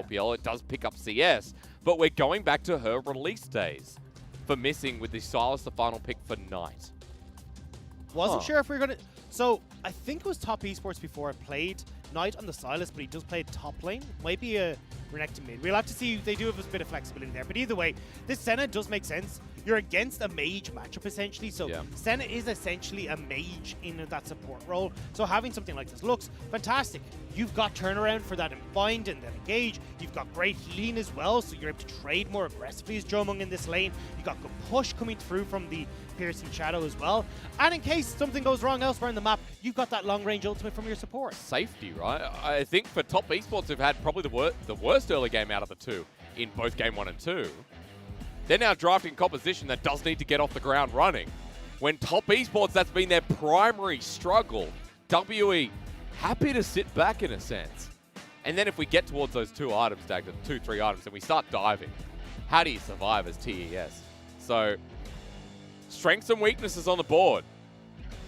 LPL. It does pick up CS, but we're going back to her release days for missing with the Sylas, the final pick for Knight. Wasn't sure if we were going to... So, I think it was top esports before I played Knight on the Sylas, but he does play top lane. Might be a Renekton mid. We'll have to see. They do have a bit of flexibility there. But either way, this Senna does make sense. You're against a mage matchup, essentially. So, Senna is essentially a mage in that support role. So, having something like this looks fantastic. You've got turnaround for that bind and then engage. You've got great healing as well, so you're able to trade more aggressively as Jiumeng in this lane. You've got good push coming through from the piercing shadow as well. And in case something goes wrong elsewhere in the map, you've got that long-range ultimate from your support. Safety, right? I think for top esports, who've had probably the worst early game out of the two in both game 1 and 2, they're now drafting composition that does need to get off the ground running. When top esports, that's been their primary struggle. WE, happy to sit back in a sense. And then if we get towards those 2 items, Dag, the 2-3 items, and we start diving, how do you survive as TES? So, strengths and weaknesses on the board.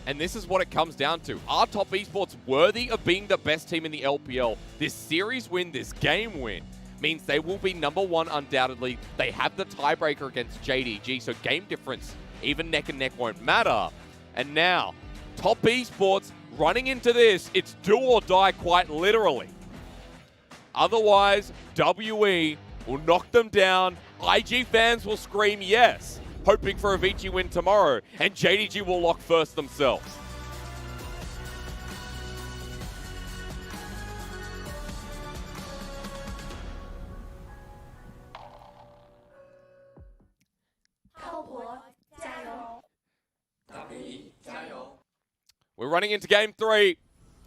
And this is what it comes down to. Are top esports worthy of being the best team in the LPL? This series win, this game win, means they will be #1 undoubtedly. They have the tiebreaker against JDG, so game difference, even neck and neck, won't matter. And now, top esports running into this, it's do or die quite literally. Otherwise, WE will knock them down. IG fans will scream yes, hoping for a Vici win tomorrow, and JDG will lock first themselves. We're running into game 3.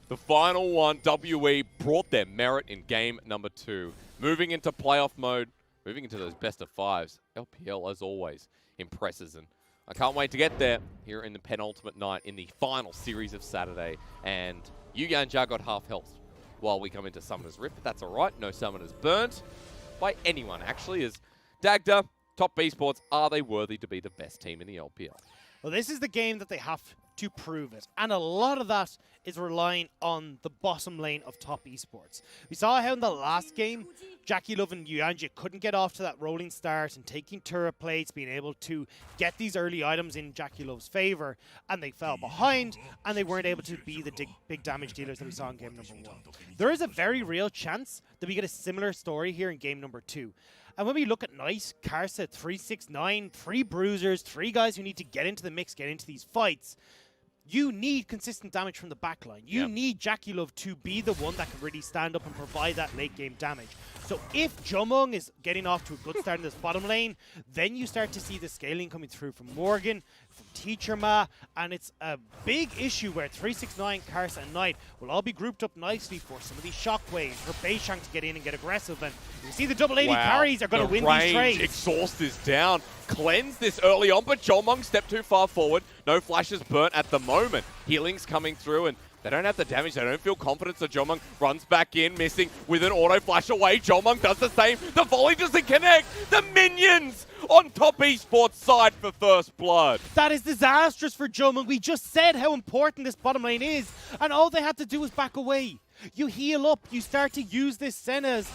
The final one, WE brought their merit in game number 2. Moving into playoff mode, moving into those best of 5s. LPL, as always, impresses, and I can't wait to get there here in the penultimate night in the final series of Saturday. And yuyanjia got half health while we come into Summoner's Rift, but that's all right. No Summoners burnt by anyone, actually, as Dagda, top esports, are they worthy to be the best team in the LPL? Well, this is the game that they have to prove it. And a lot of that is relying on the bottom lane of top esports. We saw how in the last game, JackeyLove and yuyanjia couldn't get off to that rolling start and taking turret plates, being able to get these early items in JackeyLove's favor, and they fell behind, and they weren't able to be the big damage dealers that we saw in game number 1. There is a very real chance that we get a similar story here in game number 2. And when we look at Knight, Karsa, 369, 3 bruisers, 3 guys who need to get into the mix, get into these fights, you need consistent damage from the backline. You need JackeyLove to be the one that can really stand up and provide that late game damage. So if Jiumeng is getting off to a good start in this bottom lane, then you start to see the scaling coming through from Morgan, from Teacherma, and it's a big issue where 369, Karsa, and Knight will all be grouped up nicely for some of these shockwaves, for beishang to get in and get aggressive. And you see the double 80 carries are going to win these trades. Exhaust is down. Cleanse this early on, but Jiumeng stepped too far forward. No flashes burnt at the moment. Healing's coming through, and they don't have the damage. They don't feel confident, so Jiumeng runs back in, missing with an auto flash away. Jiumeng does the same. The volley doesn't connect. The minions on top esports side for first blood. That is disastrous for Jiumeng. We just said how important this bottom lane is, and all they had to do was back away. You heal up, you start to use this Senna's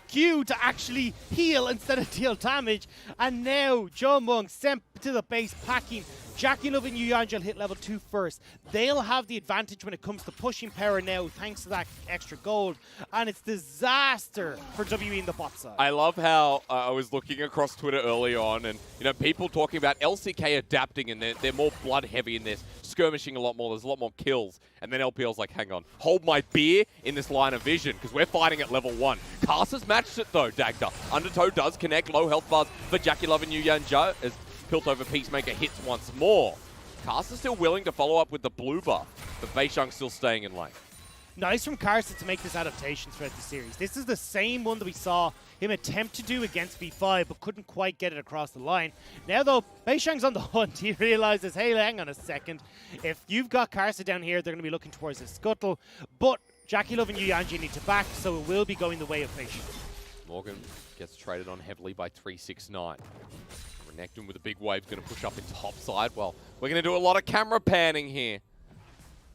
Q to actually heal instead of deal damage, and now Jiumeng sent to the base packing. JackeyLove and yuyanjia hit level 2 first. They'll have the advantage when it comes to pushing power now thanks to that extra gold, and it's disaster for WE in the bot side. I love how I was looking across Twitter early on, and people talking about LCK adapting, and they're more blood heavy in this, skirmishing a lot more, there's a lot more kills, and then LPL's like, hang on, hold my beer in this line of vision, because we're fighting at level 1. Karsa's matched it though, Dagda. Undertow does connect, low health bars for JackeyLove and yuyanjia as Piltover Peacemaker hits once more. Karsa's still willing to follow up with the blue buff, but beishang's still staying in lane. Nice from Karsa to make this adaptation throughout the series. This is the same one that we saw him attempt to do against B5, but couldn't quite get it across the line. Now, though, beishang's on the hunt. He realizes, hey, hang on a second. If you've got Karsa down here, they're going to be looking towards the scuttle. But JackeyLove and yuyanjia need to back, so it will be going the way of beishang. Morgan gets traded on heavily by 369. Renekton with a big wave going to push up into top side. Well, we're going to do a lot of camera panning here.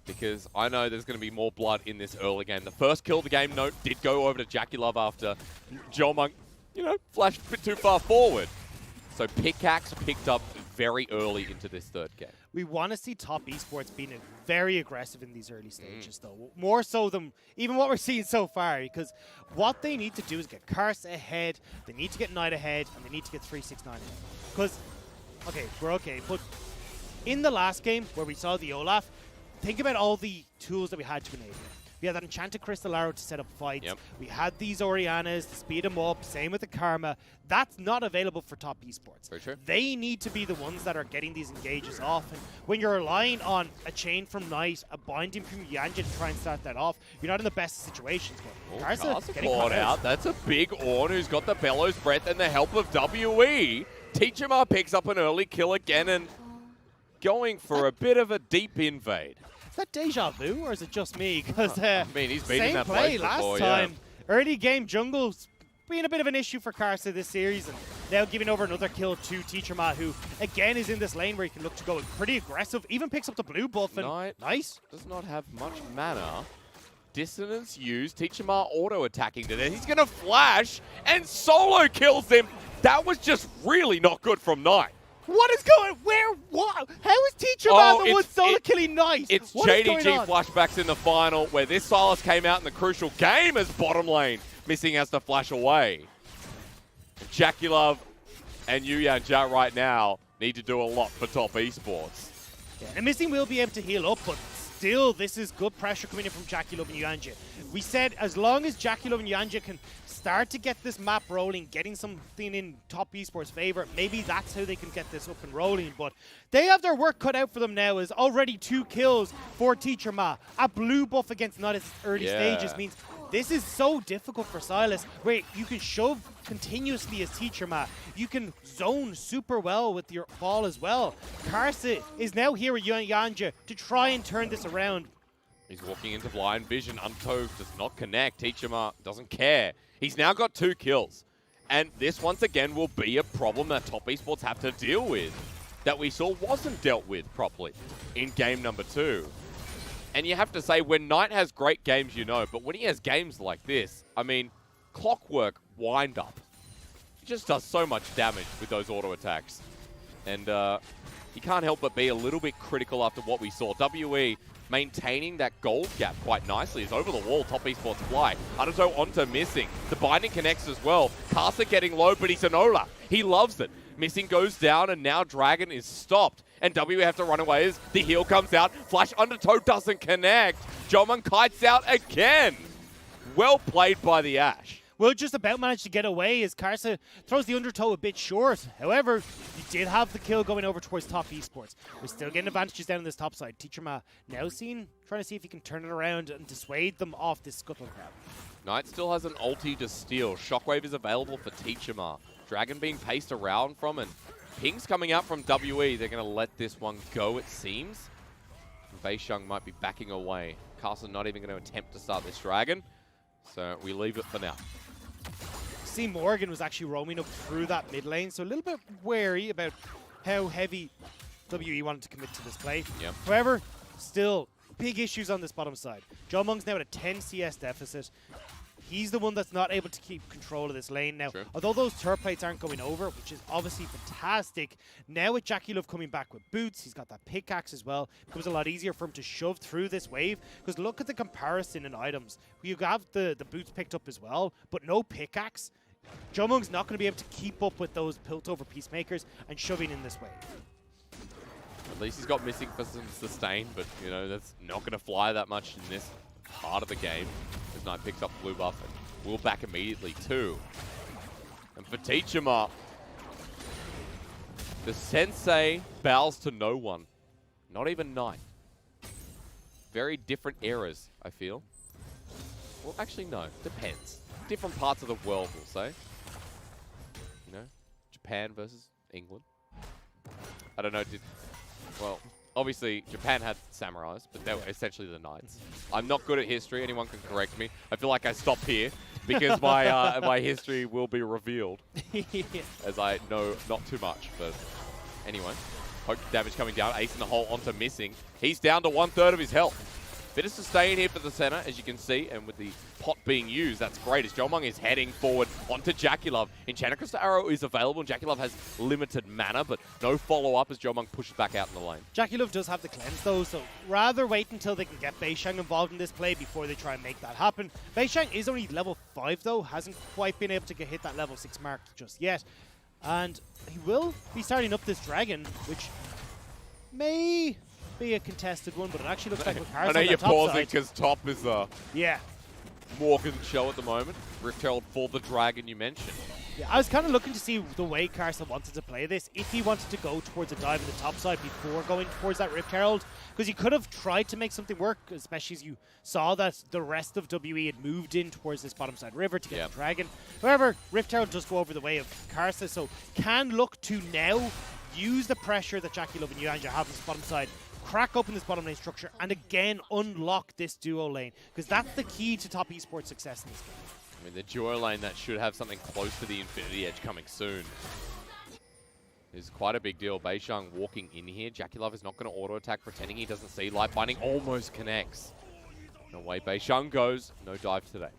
because I know there's going to be more blood in this early game. The first kill of the game, note, did go over to JackeyLove after Jiumeng, you know, flashed a bit too far forward. So Pickaxe picked up very early into this third game. We want to see top esports being very aggressive in these early stages, though. More so than even what we're seeing so far, because what they need to do is get Karsa ahead, they need to get Knight ahead, and they need to get 369 ahead. Because, okay, we're okay, but in the last game where we saw the Olaf, think about all the tools that we had to enable. We had that Enchanted Crystal Arrow to set up fights. Yep. We had these Oriannas to speed them up. Same with the Karma. That's not available for top esports. For sure. They need to be the ones that are getting these engages off. And when you're relying on a chain from Knight, a binding from yuyanjia to try and start that off, you're not in the best situations. But Karsa getting caught out. That's a big Ornn who's got the Bellows Breath and the help of WE. Teacherma picks up an early kill again and going for a bit of a deep invade. Is that deja vu, or is it just me? Because I mean, he's been in that play place last before, time. Yeah. Early game jungle's been a bit of an issue for Karsa this series, and now giving over another kill to Teacherma, who again is in this lane where he can look to go pretty aggressive. Even picks up the blue buff and nice. Does not have much mana. Dissonance used. Teacherma auto attacking to this. He's gonna flash and solo kills him. That was just really not good from Knight. What is going? Where? What? How is Teacherma the one solo killing Knight? It's JDG flashbacks in the final where this Sylas came out in the crucial game as bottom lane. Missing has to flash away. JackeyLove and yuyanjia right now need to do a lot for top esports. Yeah, and Missing will be able to heal up, but still, this is good pressure coming in from JackeyLove and yuyanjia. We said as long as JackeyLove and yuyanjia can start to get this map rolling, getting something in top esports favor, maybe that's how they can get this up and rolling. But they have their work cut out for them now, as already 2 kills for Teacherma. A blue buff against not as early stages means this is so difficult for Sylas, where you can shove continuously as Teacherma. You can zone super well with your ball as well. Karsa is now here with yuyanjia to try and turn this around. He's walking into blind vision. Untove does not connect. Teacherma doesn't care. He's now got 2 kills. And this, once again, will be a problem that top esports have to deal with, that we saw wasn't dealt with properly in game number 2. And you have to say, when Knight has great games, you know, but when he has games like this, I mean, clockwork wind up. He just does so much damage with those auto attacks. And he can't help but be a little bit critical after what we saw. WE maintaining that gold gap quite nicely is over the wall. Top esports fly. Undertow onto Missing. The binding connects as well. Karsa getting low, but he's an Olaf. He loves it. Missing goes down, and now Dragon is stopped. And WE have to run away as the heal comes out. Flash Undertow doesn't connect. Jiumeng kites out again. Well played by the Ashe. Will just about managed to get away as Karsa throws the Undertow a bit short. However, you did have the kill going over towards top esports. We're still getting advantages down on this top side. Teacherma now trying to see if he can turn it around and dissuade them off this scuttle crab. Knight still has an ulti to steal. Shockwave is available for Teacherma. Dragon being paced around from, and pings coming out from WE. They're going to let this one go, it seems. Beishang might be backing away. Karsa not even going to attempt to start this Dragon. So we leave it for now. See, Morgan was actually roaming up through that mid lane, so a little bit wary about how heavy WE wanted to commit to this play. Yep. However, still big issues on this bottom side. Jiumeng's now at a 10 CS deficit. He's the one that's not able to keep control of this lane now. Although those turret plates aren't going over, which is obviously fantastic, now with JackeyLove coming back with boots, he's got that pickaxe as well. It becomes a lot easier for him to shove through this wave, because look at the comparison in items. You have the boots picked up as well, but no pickaxe. Jiumeng's not going to be able to keep up with those built-over peacemakers and shoving in this wave. At least he's got Missing for some sustain, but, you know, that's not going to fly that much in this part of the game. As Knight picks up blue buff and will back immediately too. And for Teacherma, the sensei bows to no one. Not even Knight. Very different eras, I feel. Well, actually, no. Depends. Different parts of the world, we'll say. You know, Japan versus England. I don't know, well, obviously, Japan had samurais, but they were essentially the knights. I'm not good at history. Anyone can correct me. I feel like I stop here because my my history will be revealed, as I know not too much. But anyway, poke damage coming down. Ace in the hole onto Missing. He's down to 1/3 of his health. Bit of sustain here for the Senna, as you can see, and with the pot being used, that's great, as Jiumeng is heading forward onto JackeyLove. Enchanted Crystal Arrow is available, and JackeyLove has limited mana, but no follow-up as Jiumeng pushes back out in the lane. JackeyLove does have the cleanse though, so rather wait until they can get beishang involved in this play before they try and make that happen. Beishang is only level 5 though, hasn't quite been able to hit that level 6 mark just yet. And he will be starting up this dragon, which may be a contested one, but it actually looks like with Karsa I know on you're the top pausing side. because top is Yeah. Morgan's show at the moment. Rift Herald for the dragon you mentioned. Yeah, I was kind of looking to see the way Karsa wanted to play this. If he wanted to go towards a dive in the top side before going towards that Rift Herald, because he could have tried to make something work, especially as you saw that the rest of WE had moved in towards this bottom side river to get the dragon. However, Rift Herald does go over the way of Karsa, so can look to now use the pressure that JackeyLove and yuyanjia have on this bottom side, crack open this bottom lane structure, and again unlock this duo lane, because that's the key to top esports success in this game. I mean, the duo lane that should have something close to the Infinity Edge coming soon is quite a big deal. beishang walking in here. JackeyLove is not going to auto-attack, pretending he doesn't see. Light Binding almost connects. No way beishang goes. No dive today.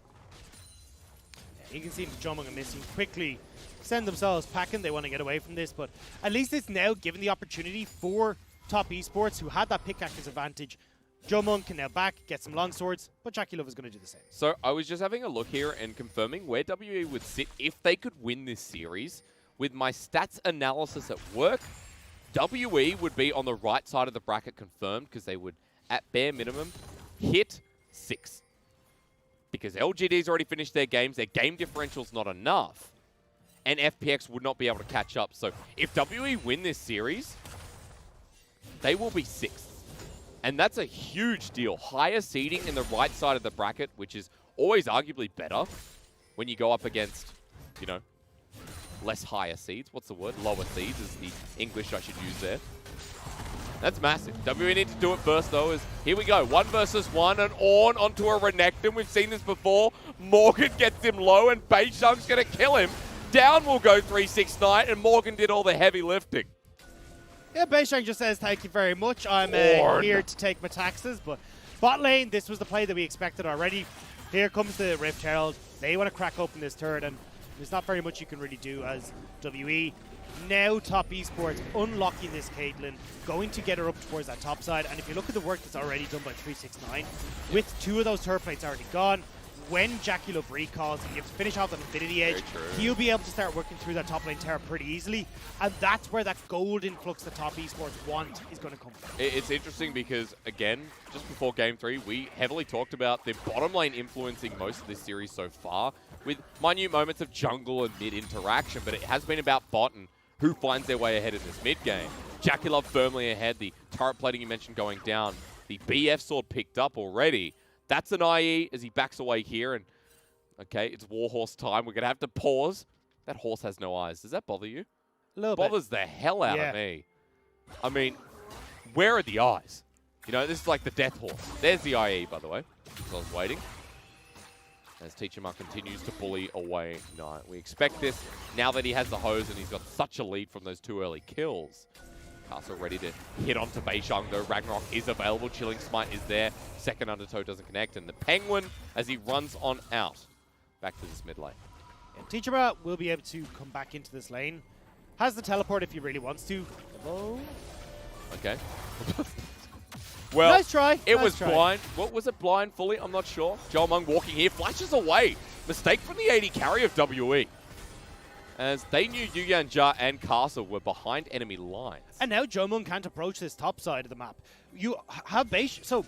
Yeah, you can see Jiumeng and Missing quickly send themselves packing. They want to get away from this, but at least it's now given the opportunity for top esports, who had that pickaxe advantage. Jiumeng can now back, get some long swords, but JackeyLove is going to do the same. So I was just having a look here and confirming where WE would sit if they could win this series. With my stats analysis at work, WE would be on the right side of the bracket confirmed, because they would, at bare minimum, hit 6. Because LGD's already finished their games, their game differential's not enough, and FPX would not be able to catch up. So if WE win this series, they will be 6th. And that's a huge deal. Higher seeding in the right side of the bracket, which is always arguably better when you go up against, you know, less higher seeds. What's the word? Lower seeds is the English I should use there. That's massive. WE need to do it first, though, is here we go. 1 versus 1, and Ornn onto a Renekton. We've seen this before. Morgan gets him low, and beishang's going to kill him. Down will go 369, and Morgan did all the heavy lifting. Yeah, beishang just says, thank you very much. I'm here to take my taxes. But bot lane, this was the play that we expected already. Here comes the Rift Herald. They want to crack open this turret, and there's not very much you can really do as WE. Now top esports unlocking this Caitlyn, going to get her up towards that top side. And if you look at the work that's already done by 369, with 2 of those turret plates already gone, when JackeyLove recalls and you have to finish off that Infinity Edge, he'll be able to start working through that top lane terror pretty easily. And that's where that gold influx the top esports want is going to come from. It's interesting because, again, just before Game 3, we heavily talked about the bottom lane influencing most of this series so far, with minute moments of jungle and mid interaction, but it has been about bot and who finds their way ahead in this mid game. JackeyLove firmly ahead, the turret plating you mentioned going down, the BF sword picked up already. That's an IE as he backs away here, and okay, it's Warhorse time. We're going to have to pause. That horse has no eyes. Does that bother you? A little bit. Bothers the hell out of me. I mean, where are the eyes? You know, this is like the death horse. There's the IE, by the way, because I was waiting. As Teacherma continues to bully away Knight. We expect this now that he has the hose and he's got such a lead from those 2 early kills. Karsa ready to hit onto beishang, though. Ragnarok is available. Chilling Smite is there. Second undertow doesn't connect. And the Penguin, as he runs on out, back to this mid lane. Yeah, Teacherma will be able to come back into this lane. Has the teleport if he really wants to. Oh. Okay. Well, nice try. It was blind. What was it? Blind fully? I'm not sure. Jiumeng walking here. Flashes away. Mistake from the AD carry of WE. As they knew yuyanjia and Karsa were behind enemy lines. And now Jiumeng can't approach this top side of the map. You have beishang. So,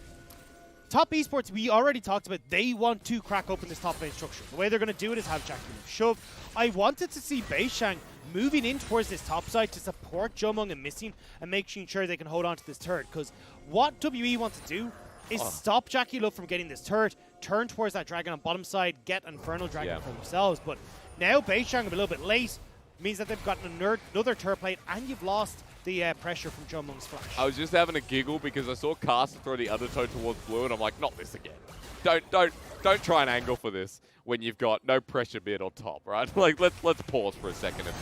top esports, we already talked about, they want to crack open this top lane structure. The way they're going to do it is have JackeyLove shove. I wanted to see beishang moving in towards this top side to support Jiumeng and Missing and making sure they can hold on to this turret. Because what WE wants to do is stop JackeyLove from getting this turret, turn towards that dragon on bottom side, get Infernal Dragon for themselves. But now beishang a little bit late means that they've gotten another turret plate, and you've lost the pressure from Jiumeng's flash. I was just having a giggle because I saw Karsa throw the undertow towards blue, and I'm like, not this again. Don't try and angle for this when you've got no pressure mid on top, right? Like, let's pause for a second. And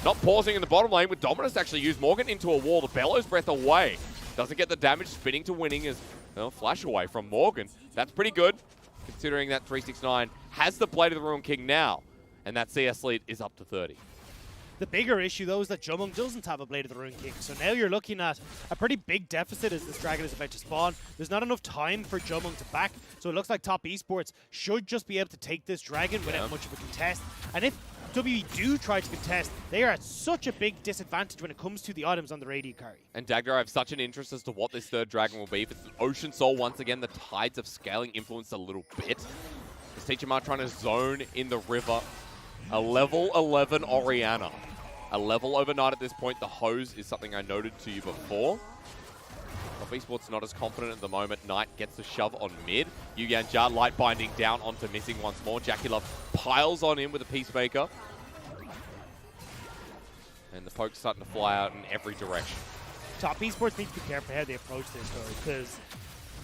not pausing in the bottom lane with Dominus actually used Morgan into a wall. The Bellows Breath away. Doesn't get the damage, spinning to winning as Well, flash away from Morgan. That's pretty good, considering that 369 has the Blade of the Ruin King now, and that CS lead is up to 30. The bigger issue, though, is that Jiumeng doesn't have a Blade of the Ruin King. So now you're looking at a pretty big deficit as this dragon is about to spawn. There's not enough time for Jiumeng to back. So it looks like top esports should just be able to take this dragon without much of a contest. And if WE do try to contest, they are at such a big disadvantage when it comes to the items on the Radiant carry. And Dagger, I have such an interest as to what this third dragon will be. If it's an Ocean Soul, once again, the tides of scaling influence a little bit. Is Teacherma trying to zone in the river? A level 11 Orianna. A level overnight at this point. The hose is something I noted to you before. Top Esports not as confident at the moment. Knight gets the shove on mid. yuyanjia light binding down onto missing once more. JackeyLove piles on in with a Peacemaker. And the poke's starting to fly out in every direction. Top esports need to be careful how they approach this, though, because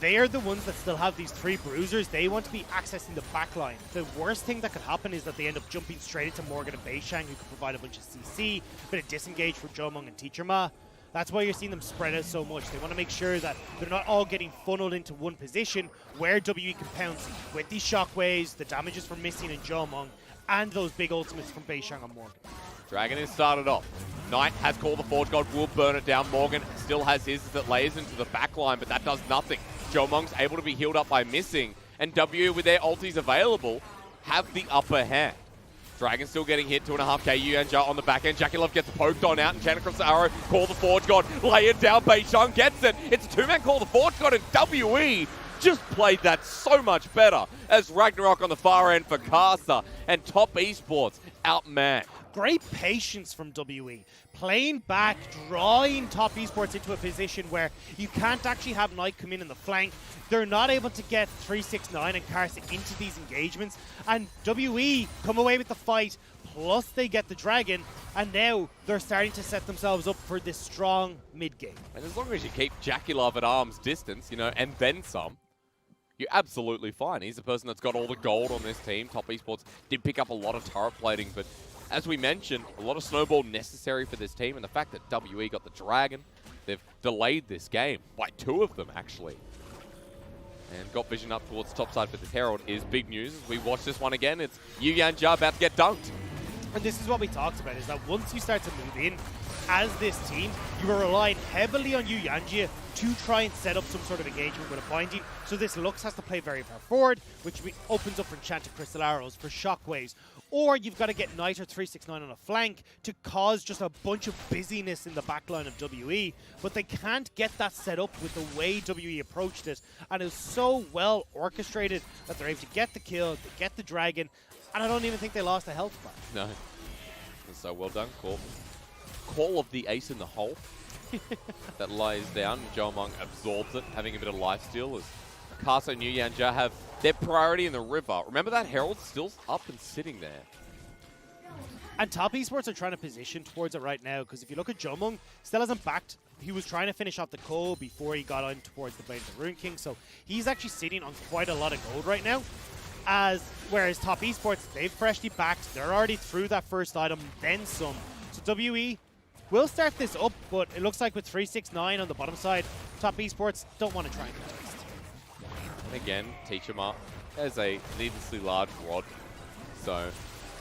they are the ones that still have these 3 bruisers. They want to be accessing the backline. The worst thing that could happen is that they end up jumping straight into Morgan and beishang, who can provide a bunch of CC, bit of disengage for Jiumeng and Teacherma. That's why you're seeing them spread out so much. They want to make sure that they're not all getting funneled into one position where WE can pounce with these shockwaves, the damages from Missing and Jiumeng, and those big ultimates from beishang and Morgan. Dragon is started off. Knight has called the Forge God, will burn it down. Morgan still has his that layers into the back line, but that does nothing. Jiumeng's able to be healed up by Missing, and W, with their ultis available, have the upper hand. Dragon still getting hit, 2.5k. yuyanjia on the back end. JackeyLove gets poked on out, and Chant across the arrow. Call the Forge God, lay it down. beishang gets it. It's a 2-man call the Forge God, and WE just played that so much better as Ragnarok on the far end for Karsa, and Top Esports outmatched. Great patience from WE. Playing back, drawing Top Esports into a position where you can't actually have Knight come in the flank. They're not able to get 369 and Karsa into these engagements. And WE come away with the fight, plus they get the dragon, and now they're starting to set themselves up for this strong mid-game. And as long as you keep JackeyLove at arm's distance, you know, and then some, you're absolutely fine. He's the person that's got all the gold on this team. Top Esports did pick up a lot of turret plating, but as we mentioned, a lot of snowball necessary for this team, and the fact that WE got the dragon, they've delayed this game by 2 of them, actually. And got vision up towards top side for this Herald is big news. As we watch this one again, it's yuyanjia about to get dunked. And this is what we talked about, is that once you start to move in as this team, you are relying heavily on yuyanjia to try and set up some sort of engagement with a binding. So this Lux has to play very far forward, which opens up for Enchanted Crystal Arrows, for shockwaves. Or you've got to get Knight or 369 on a flank to cause just a bunch of busyness in the backline of WE. But they can't get that set up with the way WE approached it. And it was so well orchestrated that they're able to get the kill, to get the dragon, and I don't even think they lost a health bar. No. So well done, Call. Call of the ace in the hole. That lies down. Jiumeng absorbs it, having a bit of lifesteal as Karsa and yuyanjia have their priority in the river. Remember that Herald's still up and sitting there. And Top Esports are trying to position towards it right now, because if you look at Jiumeng, still hasn't backed. He was trying to finish off the Ko before he got on towards the Blade of the Ruin King, so he's actually sitting on quite a lot of gold right now. Whereas Top Esports, they've freshly backed. They're already through that first item, then some. So WE will start this up, but it looks like with 369 on the bottom side, Top Esports don't want to try and contest. And again, Teacherma has a needlessly large rod. So,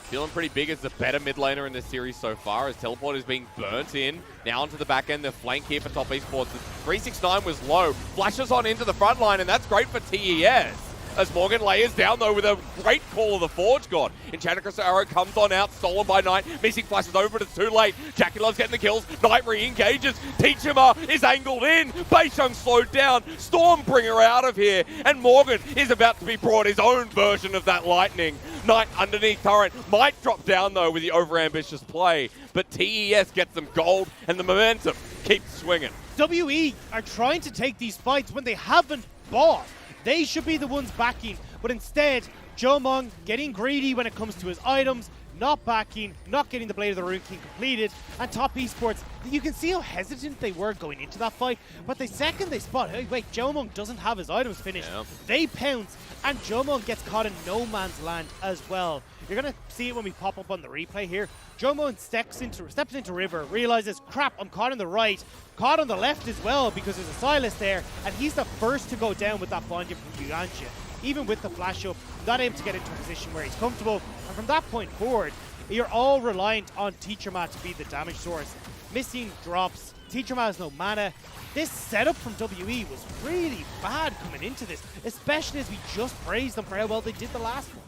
feeling pretty big as the better mid laner in this series so far, as Teleport is being burnt in. Now onto the back end, the flank here for Top Esports. 369 was low, flashes on into the front line, and that's great for TES. As Morgan layers down, though, with a great call of the Forge God. Enchanted Crystal Arrow comes on out, stolen by Knight. Missing flashes over, but it's too late. JackeyLove's getting the kills. Knight re-engages. Teacherma is angled in. beishang slowed down. Stormbringer out of here. And Morgan is about to be brought his own version of that lightning. Knight underneath turret. Might drop down, though, with the overambitious play. But TES gets them gold, and the momentum keeps swinging. WE are trying to take these fights when they haven't bought. They should be the ones backing, but instead, Jiumeng getting greedy when it comes to his items, not backing, not getting the Blade of the Ruin King completed, and Top Esports, you can see how hesitant they were going into that fight, but the second they spot, hey, wait, Jiumeng doesn't have his items finished, they pounce, and Jiumeng gets caught in no man's land as well. You're going to see it when we pop up on the replay here. Jiumeng steps into river, realizes, crap, I'm caught on the right, caught on the left as well because there's a Sylas there, and he's the first to go down with that bonding from yuyanjia. Even with the flash up, not able to get into a position where he's comfortable. And from that point forward, you're all reliant on Teacherma to be the damage source. Missing drops, Teacherma has no mana. This setup from WE was really bad coming into this, especially as we just praised them for how well they did the last one.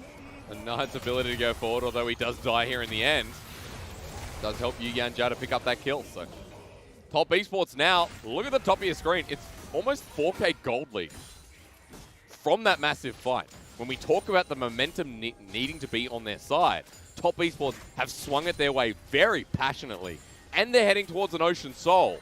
And Knight's ability to go forward, although he does die here in the end, does help yuyanjia to pick up that kill. So Top Esports now, look at the top of your screen. It's almost 4K gold lead from that massive fight. When we talk about the momentum needing to be on their side, Top Esports have swung it their way very passionately. And they're heading towards an Ocean Soul.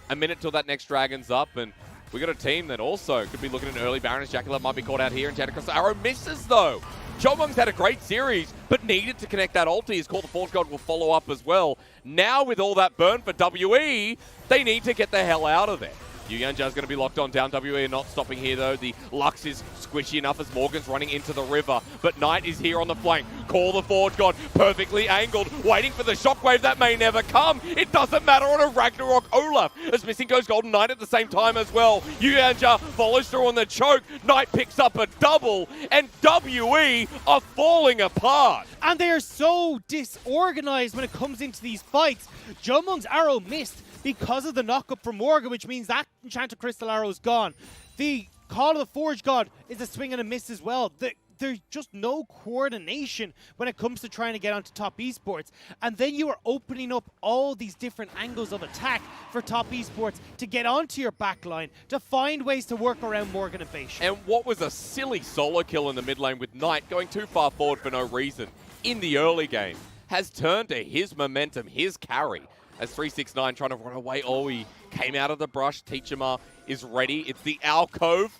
A minute till that next Dragon's up, and we got a team that also could be looking at an early Baron as JackeyLove might be caught out here, and Karsa arrow misses though. Jiumeng's had a great series, but needed to connect that ulti. His Call the Forge God will follow up as well. Now with all that burn for WE, they need to get the hell out of there. yuyanjia's going to be locked on down. WE are not stopping here though. The Lux is squishy enough as Morgan's running into the river, but Knight is here on the flank. Call the Forge God, perfectly angled, waiting for the shockwave that may never come. It doesn't matter on a Ragnarok. Olaf as missing goes Golden Knight at the same time as well. yuyanjia follows through on the choke. Knight picks up a double, and WE are falling apart. And they are so disorganized when it comes into these fights. Jiumeng's arrow missed because of the knock-up from Morgan, which means that Enchanted Crystal arrow is gone. The Call of the Forge God is a swing and a miss as well. There's just no coordination when it comes to trying to get onto Top Esports. And then you are opening up all these different angles of attack for Top Esports to get onto your backline, to find ways to work around Morgan and beishang. And what was a silly solo kill in the mid lane with Knight going too far forward for no reason in the early game has turned to his momentum, his carry. As 369 trying to run away. Oh, he came out of the brush. Teacherma is ready. It's the alcove.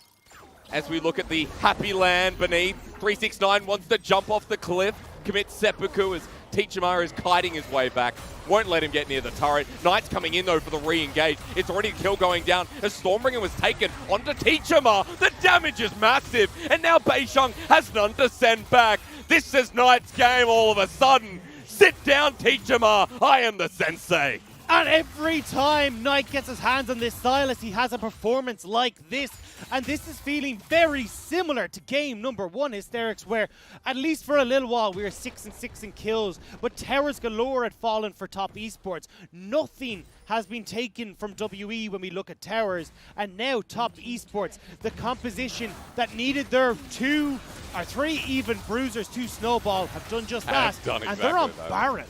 As we look at the happy land beneath, 369 wants to jump off the cliff, commit seppuku as Teacherma is kiting his way back. Won't let him get near the turret. Knight's coming in though for the re-engage. It's already a kill going down as Stormbringer was taken onto Teacherma. The damage is massive, and now beishang has none to send back. This is Knight's game all of a sudden. Sit down, Teacherma. I am the sensei. And every time Knight gets his hands on this Sylas, he has a performance like this. And this is feeling very similar to game number 1, Hysterics, where at least for a little while we were 6-6 in kills, but towers galore had fallen for Top Esports. Nothing has been taken from WE when we look at towers, and now Top Esports, the composition that needed their 2 or 3 even bruisers to snowball, have done just that. And they're on Baron.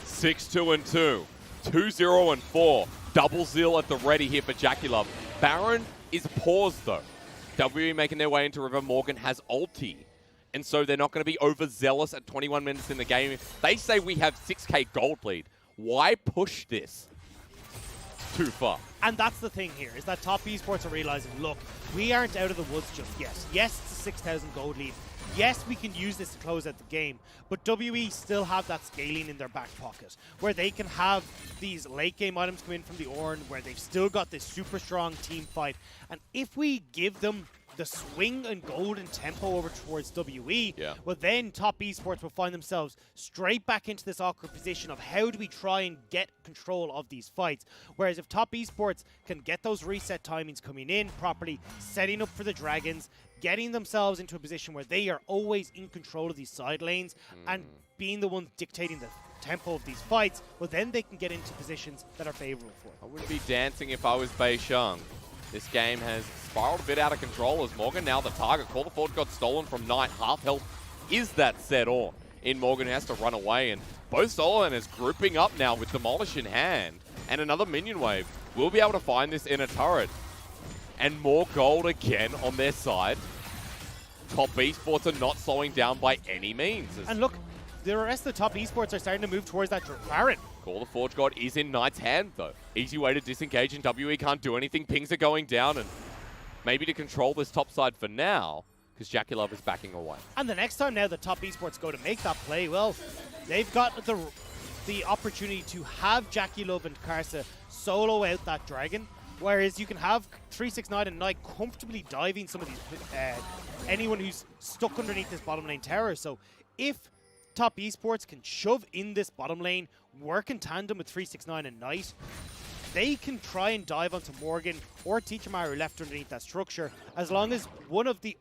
6-2-2. 2-0-4. Double zeal at the ready here for JackeyLove. Baron is paused though. WE making their way into River. Morgan has ulti. And so they're not going to be overzealous at 21 minutes in the game. They say we have 6k gold lead. Why push this too far? And that's the thing here, is that Top Esports are realizing, look, we aren't out of the woods just yet. Yes, it's a 6,000 gold lead. Yes, we can use this to close out the game, but WE still have that scaling in their back pocket, where they can have these late game items come in from the Ornn, where they've still got this super strong team fight. And if we give them the swing and gold and tempo over towards WE, well then Top Esports will find themselves straight back into this awkward position of how do we try and get control of these fights. Whereas if Top Esports can get those reset timings coming in properly, setting up for the Dragons, getting themselves into a position where they are always in control of these side lanes and being the ones dictating the tempo of these fights, well then they can get into positions that are favorable for them. I wouldn't be dancing if I was beishang. This game has spiraled a bit out of control as Morgan now the target. Call the Forge got stolen from Knight. Half health is that set on in Morgan, who has to run away. And both solo laners grouping up now with Demolish in hand. And another minion wave will be able to find this inner turret. And more gold again on their side. Top Esports are not slowing down by any means. And look, the rest of the Top Esports are starting to move towards that Baron. Call the Forge God is in Knight's hand, though. Easy way to disengage, and WE can't do anything. Pings are going down, and maybe to control this top side for now, because JackeyLove is backing away. And the next time now the Top Esports go to make that play, well, they've got the opportunity to have JackeyLove and Karsa solo out that Dragon, whereas you can have 369 and Knight comfortably diving some of these anyone who's stuck underneath this bottom lane tower. So if Top Esports can shove in this bottom lane, work in tandem with 369 and Knight, they can try and dive onto Morgan or Teacherma who are left underneath that structure, as long as one of the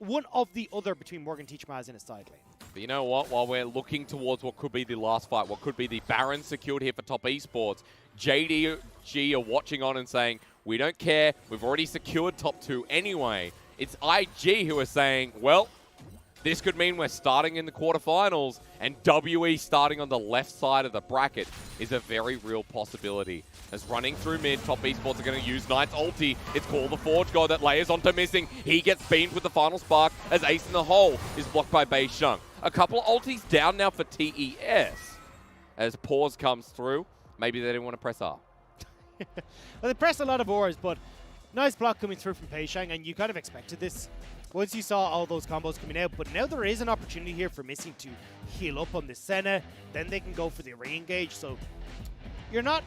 other between Morgan and Teacherma is in a side lane. But you know what? While we're looking towards what could be the last fight, what could be the Baron secured here for Top Esports, JDG are watching on and saying, we don't care, we've already secured top 2 anyway. It's IG who are saying, well, this could mean we're starting in the quarterfinals, and WE starting on the left side of the bracket is a very real possibility. As running through mid, Top Esports are going to use Knight's ulti. It's Call the Forge God that layers onto Missing. He gets beamed with the final spark as Ace in the Hole is blocked by beishang. A couple of ultis down now for TES. As pause comes through, maybe they didn't want to press R. Well, they pressed a lot of ores, but nice block coming through from beishang, and you kind of expected this once you saw all those combos coming out. But now there is an opportunity here for Missing to heal up on the Senna. Then they can go for the re-engage. So you're not...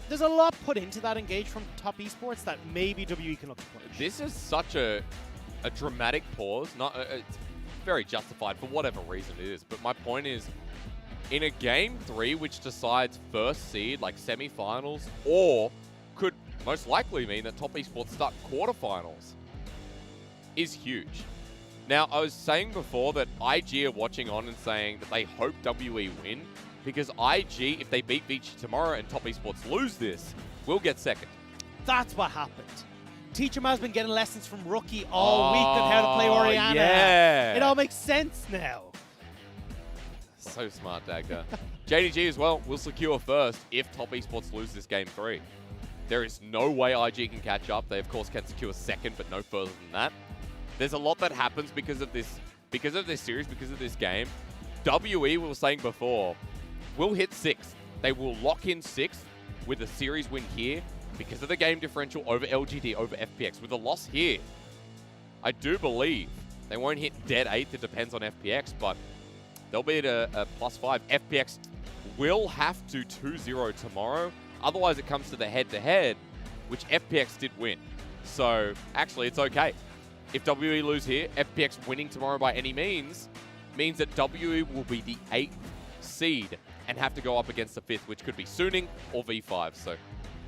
There's a lot put into that engage from Top Esports that maybe WE can look to punish. This is such a dramatic pause. It's very justified for whatever reason it is. But my point is, in a game 3 which decides first seed, like semi-finals, or could most likely mean that Top Esports start quarterfinals, is huge. Now, I was saying before that IG are watching on and saying that they hope WE win, because IG, if they beat Vici tomorrow and Top Esports lose this, will get second. That's what happened. Teacherma's been getting lessons from Rookie all week on how to play Orianna. Yeah. It all makes sense now. So smart, Dagda. JDG as well will secure first if Top Esports lose this game 3. There is no way IG can catch up. They, of course, can secure second, but no further than that. There's a lot that happens because of this series, because of this game. WE, we were saying before, will hit 6th. They will lock in 6th with a series win here because of the game differential over LGD, over FPX. With a loss here, I do believe they won't hit dead 8th. It depends on FPX, but they'll be at a +5. FPX will have to 2-0 tomorrow. Otherwise, it comes to the head-to-head, which FPX did win. So, actually, it's okay. If WE lose here, FPX winning tomorrow by any means that WE will be the 8th seed and have to go up against the 5th, which could be Suning or V5. So,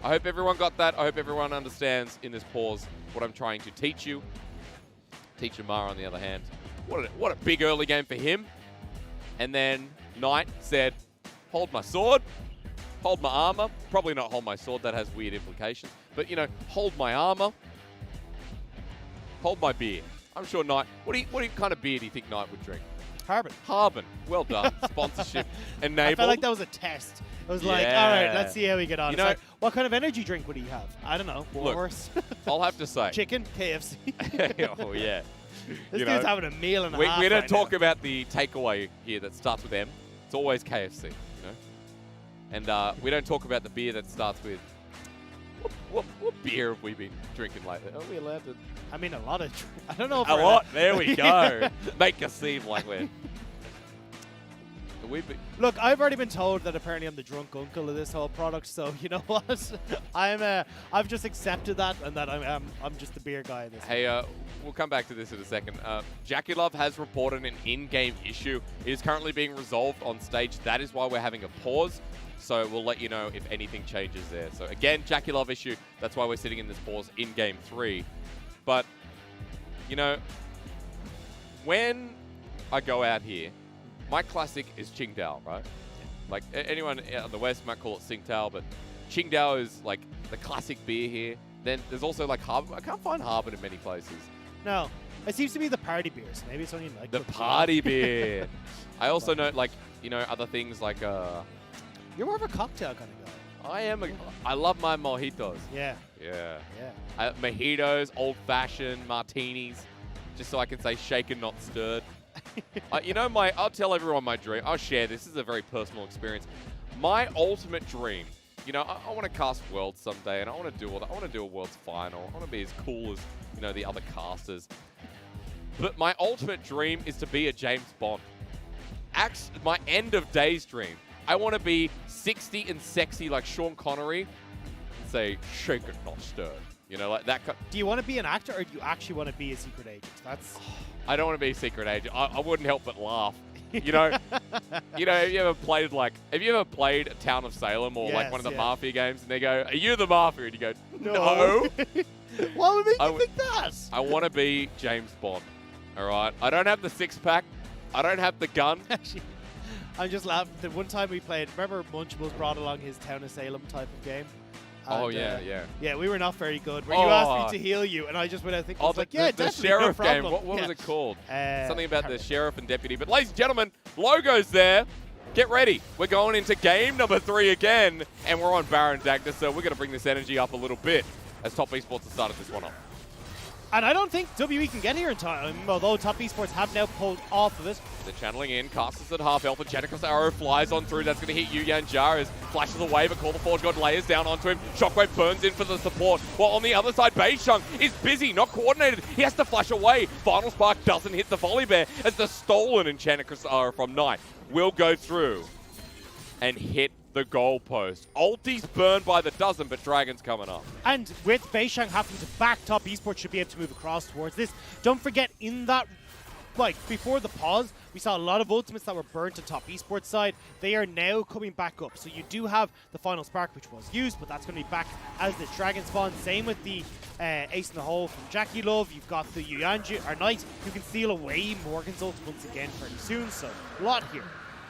I hope everyone got that. I hope everyone understands in this pause what I'm trying to teach you. Teacherma, on the other hand, what a big early game for him. And then Knight said, hold my sword, hold my armor. Probably not hold my sword, that has weird implications. But, you know, hold my armor, hold my beer. I'm sure Knight, what kind of beer do you think Knight would drink? Harbin. Well done. Sponsorship enabled. I felt like that was a test. It was like, all right, let's see how we get on. You know, like, what kind of energy drink would he have? I don't know. Horse. I'll have to say. Chicken, KFC. Oh, yeah. This dude's having a meal and a half. We don't talk about the takeaway here that starts with M. It's always KFC, you know? And we don't talk about the beer that starts with... What beer have we been drinking lately? Are we allowed to... I mean, a lot of... I don't know if a lot. There we go. Make us seem like we're... Look, I've already been told that apparently I'm the drunk uncle of this whole product, so you know what? I've just accepted that, and that I'm just the beer guy in this. Hey, we'll come back to this in a second. JackeyLove has reported an in-game issue. It is currently being resolved on stage. That is why we're having a pause. So we'll let you know if anything changes there. So again, JackeyLove issue. That's why we're sitting in this pause in Game 3. But, you know, when I go out here, my classic is Qingdao, right? Like, anyone out in the West might call it Tsingtao, but Qingdao is, like, the classic beer here. Then there's also, like, Harbin. I can't find Harbin in many places. No. It seems to be the party beers. Maybe it's only like the party beer. I also know, like, you know, other things like... You're more of a cocktail kind of guy. I love my mojitos. Yeah. Yeah. Mojitos, old-fashioned, martinis, just so I can say shaken, not stirred. You know, I'll tell everyone my dream. I'll share this. This is a very personal experience. My ultimate dream, you know, I want to cast Worlds someday, and I want to do all that. I want to do a Worlds final. I want to be as cool as, you know, the other casters. But my ultimate dream is to be a James Bond. My end of days dream. I want to be 60 and sexy like Sean Connery and say, shaken, not stirred. You know, like that. Do you want to be an actor, or do you actually want to be a secret agent? I don't want to be a secret agent. I wouldn't help but laugh. You know, have you ever played Town of Salem or like one of the Mafia games, and they go, "Are you the Mafia?" And you go, "No." Why would make you think that? I want to be James Bond. All right, I don't have the six-pack. I don't have the gun. Actually, I'm just laughing. The one time we played, remember Munchables brought along his Town of Salem type of game? And, yeah, we were not very good. Where you asked me to heal you, and I just went out thinking, the sheriff game. What was it called? Something about the sheriff and deputy. But ladies and gentlemen, logos there. Get ready. We're going into game number 3 again, and we're on Baron Dagda, so we're going to bring this energy up a little bit as Top Esports has started this one off. And I don't think WE can get here in time, although Top Esports have now pulled off of it. They're channeling in. Karsa's at half health. And Jenicos arrow flies on through. That's going to hit yuyanjia as flashes away, but Call the Forge God layers down onto him. Shockwave burns in for the support. While on the other side, beishang is busy, not coordinated. He has to flash away. Final Spark doesn't hit the Volibear as the stolen Enchantress arrow from Knight will go through and hit the goalpost. Ulti's burned by the dozen, but Dragon's coming up. And with beishang having to back, Top Esports should be able to move across towards this. Don't forget, in that, before the pause, we saw a lot of ultimates that were burnt to Top Esports side. They are now coming back up. So you do have the Final Spark, which was used, but that's going to be back as the Dragon spawn. Same with the Ace in the Hole from JackeyLove. You've got the yuyanjia, or Knight, who can steal away Morgan's ult once again fairly soon. So a lot here.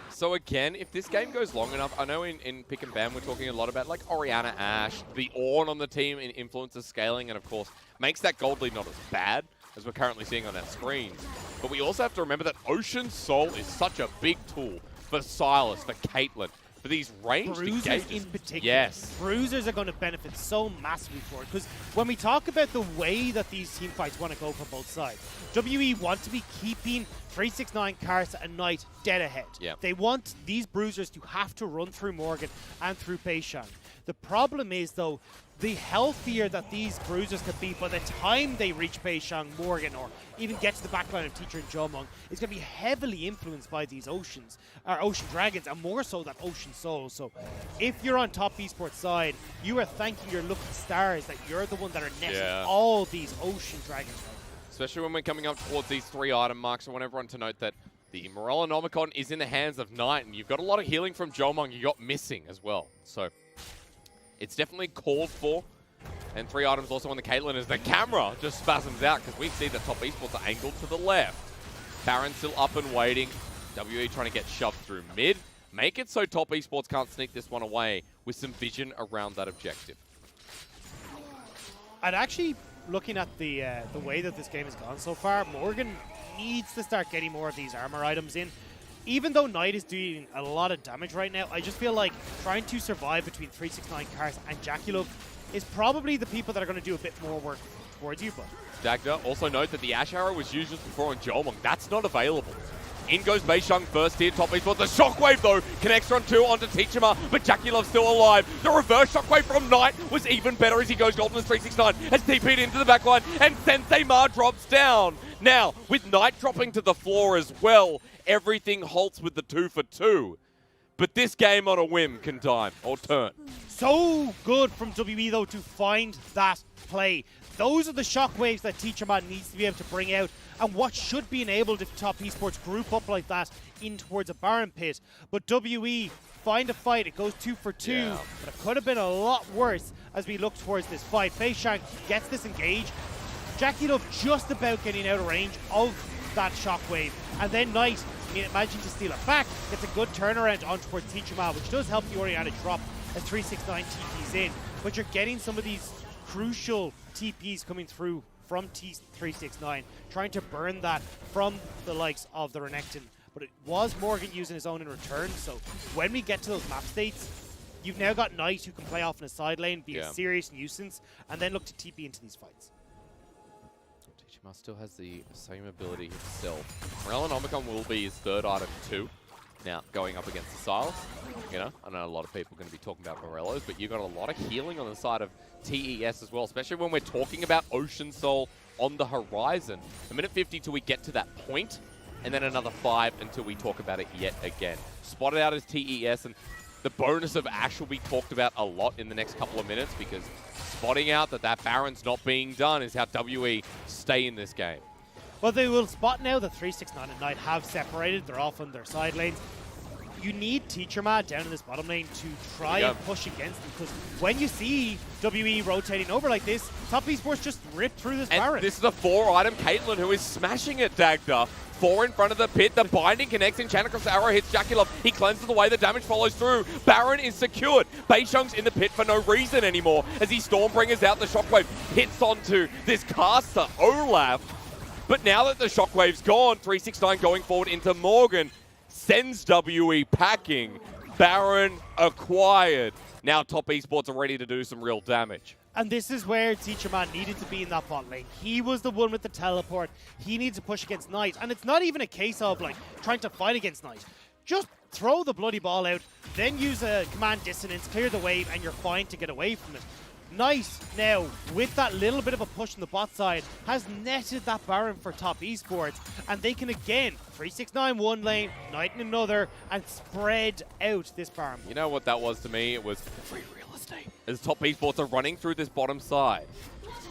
So again, if this game goes long enough, I know in Pick and Ban we're talking a lot about like Orianna, Ashe, the Ornn on the team in influences scaling, and of course makes that gold lead not as bad as we're currently seeing on our screens. But we also have to remember that Ocean Soul is such a big tool for Sylas, for Caitlyn, for these ranged Bruisers engagements. in particular. Yes. Bruisers are going to benefit so massively for it, because when we talk about the way that these team fights want to go for both sides, WE want to be keeping 369, Karsa, and Knight dead ahead. Yep. They want these bruisers to have to run through Morgan and through beishang. The problem is, though, the healthier that these bruisers could be by the time they reach beishang, Morgan, or even get to the backline of Teacher and Jiumeng, is going to be heavily influenced by these Ocean Dragons, and more so that Ocean Soul. So if you're on Top Esports side, you are thanking your lucky stars that you're the one that are netting all these Ocean Dragons. Especially when we're coming up towards these 3 item marks. I want everyone to note that the Morellonomicon is in the hands of Knight, and you've got a lot of healing from Jiumeng you got missing as well. So it's definitely called for. And 3 items also on the Caitlyn as the camera just spasms out, because we see that Top Esports are angled to the left. Baron still up and waiting. WE trying to get shoved through mid. Make it so Top Esports can't sneak this one away with some vision around that objective. I'd actually, looking at the way that this game has gone so far, Morgan needs to start getting more of these armor items in. Even though Knight is doing a lot of damage right now, I just feel like trying to survive between 369, Karsa, and JackeyLove is probably the people that are going to do a bit more work towards you. But Dagda, also note that the Ashe arrow was used just before on Jiumeng. That's not available. In goes beishang first here, Top Esports. The shockwave, though, connects on 2 onto Teacherma, but JackeyLove's still alive. The reverse shockwave from Knight was even better as he goes golden as 369, has TP'd into the backline, and Sensei Ma drops down. Now, with Knight dropping to the floor as well, everything halts with the 2 for 2. But this game on a whim can time, or turn. So good from WE, though, to find that play. Those are the shockwaves that Teacherma needs to be able to bring out, and what should be enabled if Top Esports group up like that in towards a Baron pit. But WE find a fight. It goes 2 for 2, but it could have been a lot worse as we look towards this fight. beishang gets this engage. JackeyLove just about getting out of range of that shockwave, and then Knight, managing to steal it back, gets a good turnaround on towards Teacherma, which does help the Orianna drop as 369 TPs in. But you're getting some of these crucial TPs coming through from T369, trying to burn that from the likes of the Renekton. But it was Morgan using his own in return, so when we get to those map states, you've now got Knight who can play off in a side lane, be a serious nuisance, and then look to TP into these fights. Teacherma still has the same ability himself. Morellonomicon will be his 3rd item too. Now, going up against the Sylas, I know a lot of people are going to be talking about Morellos, but you've got a lot of healing on the side of TES as well, especially when we're talking about Ocean Soul on the horizon. A minute 50 till we get to that point, and then another 5 until we talk about it yet again. Spotted out as TES, and the bonus of Ashe will be talked about a lot in the next couple of minutes, because spotting out that Baron's not being done is how WE stay in this game. But they will spot now that 369 and Knight have separated. They're off on their side lanes. You need Teacherma down in this bottom lane to try and push against them, because when you see WE rotating over like this, Top Esports just rip through this Baron. This is a 4-item Caitlyn who is smashing it, Dagda. 4 in front of the pit. The binding connects. Enchantress arrow hits JackeyLove. He cleanses away. The damage follows through. Baron is secured. Beishang's in the pit for no reason anymore as he Stormbringer's out. The shockwave hits onto this Karsa Olaf. But now that the shockwave's gone, 369 going forward into Morgan sends WE packing. Baron acquired. Now Top Esports are ready to do some real damage. And this is where Teacherma needed to be in that bot lane. He was the one with the teleport. He needs to push against Knight. And it's not even a case of like trying to fight against Knight. Just throw the bloody ball out, then use a command dissonance, clear the wave, and you're fine to get away from it. Knight now, with that little bit of a push on the bot side, has netted that Baron for Top Esports, and they can again 369 one lane, Knight in another, and spread out this Baron. You know what that was to me? It was free real estate. As Top Esports are running through this bottom side.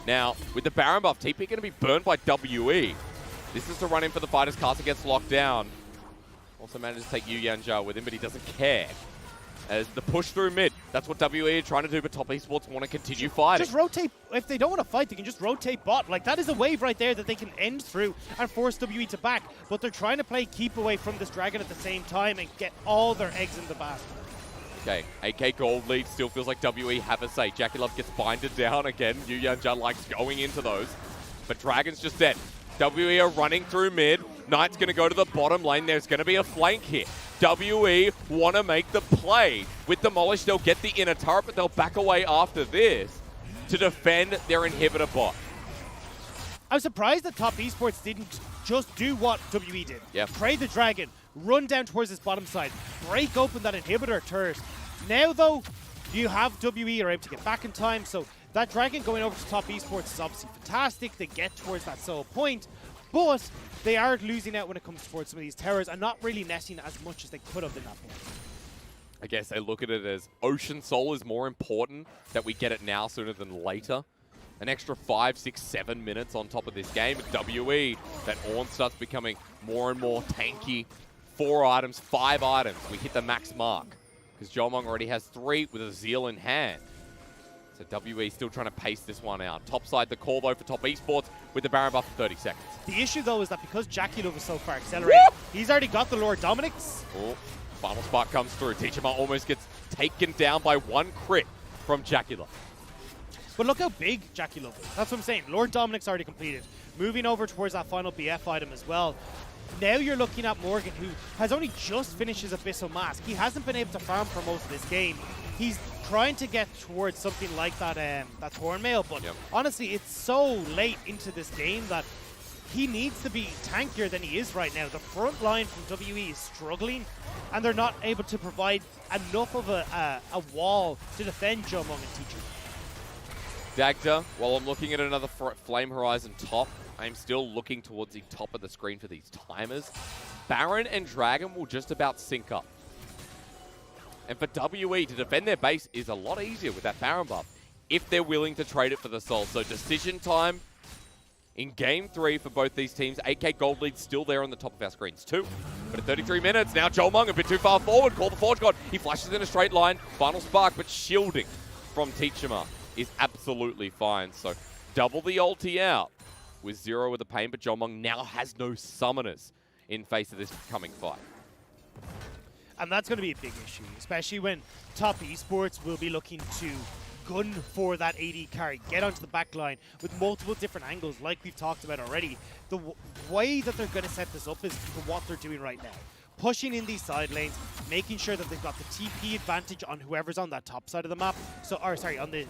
Now, with the Baron buff, TP going to be burned by WE. This is to run in for the fight as Karsa gets locked down. Also manages to take yuyanjia with him, but he doesn't care. As the push through mid, that's what WE are trying to do, but Top Esports want to continue fighting. Just rotate. If they don't want to fight, they can just rotate bot. Like, that is a wave right there that they can end through and force WE to back. But they're trying to play keep away from this dragon at the same time and get all their eggs in the basket. Okay, AK gold lead still feels like WE have a say. JackeyLove gets binded down again. yuyanjia likes going into those, but Dragon's just dead. WE are running through mid. Knight's going to go to the bottom lane. There's going to be a flank here. WE want to make the play. With Demolish, they'll get the inner turret, but they'll back away after this to defend their inhibitor bot. I'm surprised that Top Esports didn't just do what WE did. Yep. Trade the dragon, run down towards this bottom side, break open that inhibitor turret. Now, though, you have WE are able to get back in time, so that dragon going over to Top Esports is obviously fantastic. They get towards that sole point, but they are losing out when it comes towards some of these towers and not really netting as much as they could have in that point. I guess they look at it as Ocean Soul is more important, that we get it now sooner than later. An extra 5, 6, 7 minutes on top of this game. With WE, that Ornn starts becoming more and more tanky. 4 items, 5 items. We hit the max mark. Because Jiumeng already has 3 with a Zeal in hand. So WE still trying to pace this one out. Top side, the call though for Top Esports with the Baron buff for 30 seconds. The issue though is that because JackeyLove is so far accelerated, he's already got the Lord Dominic's. Oh, final spark comes through. Teacherma almost gets taken down by 1 crit from JackeyLove. But look how big JackeyLove is. That's what I'm saying. Lord Dominic's already completed. Moving over towards that final BF item as well. Now you're looking at Morgan, who has only just finished his Abyssal Mask. He hasn't been able to farm for most of this game. He's trying to get towards something like that Thorn Mail, but honestly, it's so late into this game that he needs to be tankier than he is right now. The front line from WE is struggling, and they're not able to provide enough of a wall to defend Jiumeng and Teacher. Dagda, while I'm looking at another Flame Horizon top, I'm still looking towards the top of the screen for these timers. Baron and Dragon will just about sync up. And for WE to defend their base is a lot easier with that Baron buff if they're willing to trade it for the soul. So decision time in Game 3 for both these teams. 8k gold lead still there on the top of our screens too. But at 33 minutes, now Jiumeng a bit too far forward. Call the Forge God. He flashes in a straight line. Final spark, but shielding from Teacherma is absolutely fine. So double the ulti out with 0 with the pain, but Jiumeng now has no summoners in face of this coming fight. And that's going to be a big issue, especially when Top Esports will be looking to gun for that AD carry, get onto the back line with multiple different angles like we've talked about already. The way that they're going to set this up is for what they're doing right now. Pushing in these side lanes, making sure that they've got the TP advantage on whoever's on that top side of the map. So, or sorry, on the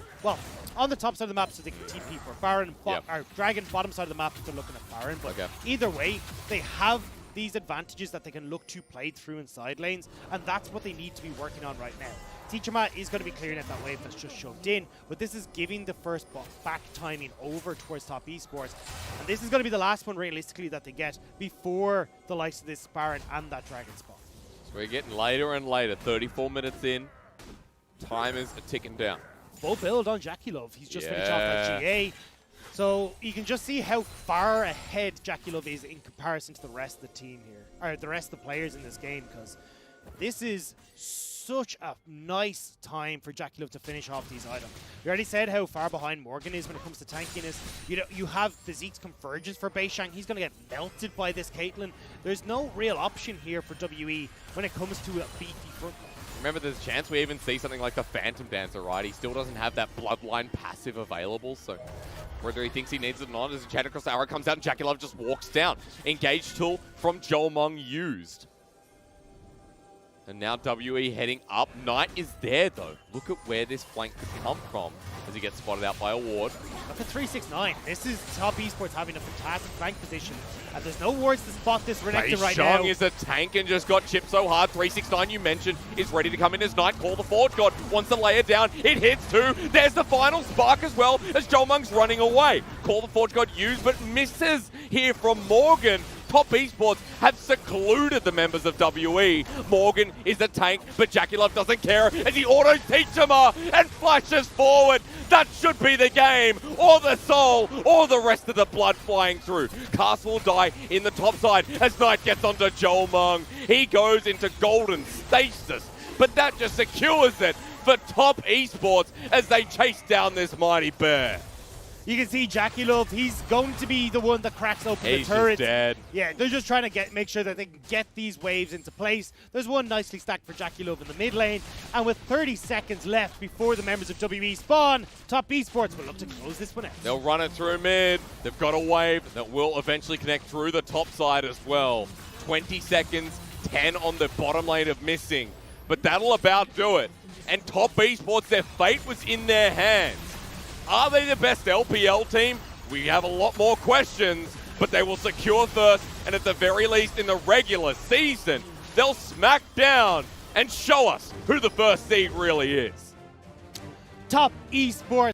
top side of the map, so they can TP for Baron, or Dragon, bottom side of the map if they're looking at Baron. But either way, they have these advantages that they can look to play through in side lanes, and that's what they need to be working on right now. Teacherma is going to be clearing out that wave that's just shoved in, but this is giving the first back timing over towards Top Esports, and this is going to be the last one realistically that they get before the likes of this Baron and that Dragon spot. So we're getting later and later, 34 minutes in, timers are ticking down. Full build on JackeyLove. He's just finished off that GA. So you can just see how far ahead JackeyLove is in comparison to the rest of the team here, or the rest of the players in this game, because this is such a nice time for JackeyLove to finish off these items. We already said how far behind Morgan is when it comes to tankiness. You know, you have Physique's Convergence for beishang. He's going to get melted by this Caitlyn. There's no real option here for WE when it comes to a beefy front line. Remember, there's a chance we even see something like the Phantom Dancer, right? He still doesn't have that Bloodline passive available, so whether he thinks he needs it or not, as a chat across the arrow comes out and JackeyLove just walks down. Engage tool from Jiumeng used. And now WE heading up. Knight is there, though. Look at where this flank could come from as he gets spotted out by a ward. Look at 369. This is top esports having a fantastic flank position. And there's no wards to spot this Renekton right now. beishang is a tank and just got chipped so hard. 369, you mentioned, is ready to come in as Knight. Call the Forge God. Wants to lay it down. It hits too. There's the final spark as well as Jiumeng's running away. Call the Forge God used, but misses here from Morgan. Top Esports have secluded the members of WE. Morgan is the tank, but JackeyLove doesn't care as he auto Teacherma and flashes forward. That should be the game, or the soul, or the rest of the blood flying through. Karsa will die in the top side as Knight gets onto Jiumeng. He goes into golden stasis, but that just secures it for Top Esports as they chase down this mighty bear. You can see JackeyLove, he's going to be the one that cracks open the turret. He's dead. Yeah, they're just trying to make sure that they can get these waves into place. There's one nicely stacked for JackeyLove in the mid lane. And with 30 seconds left before the members of WE spawn, Top Esports will look to close this one out. They'll run it through mid. They've got a wave that will eventually connect through the top side as well. 20 seconds, 10 on the bottom lane of missing. But that'll about do it. And Top Esports, their fate was in their hands. Are they the best LPL team? We have a lot more questions, but they will secure first, and at the very least in the regular season, they'll smack down and show us who the first seed really is. Top Esports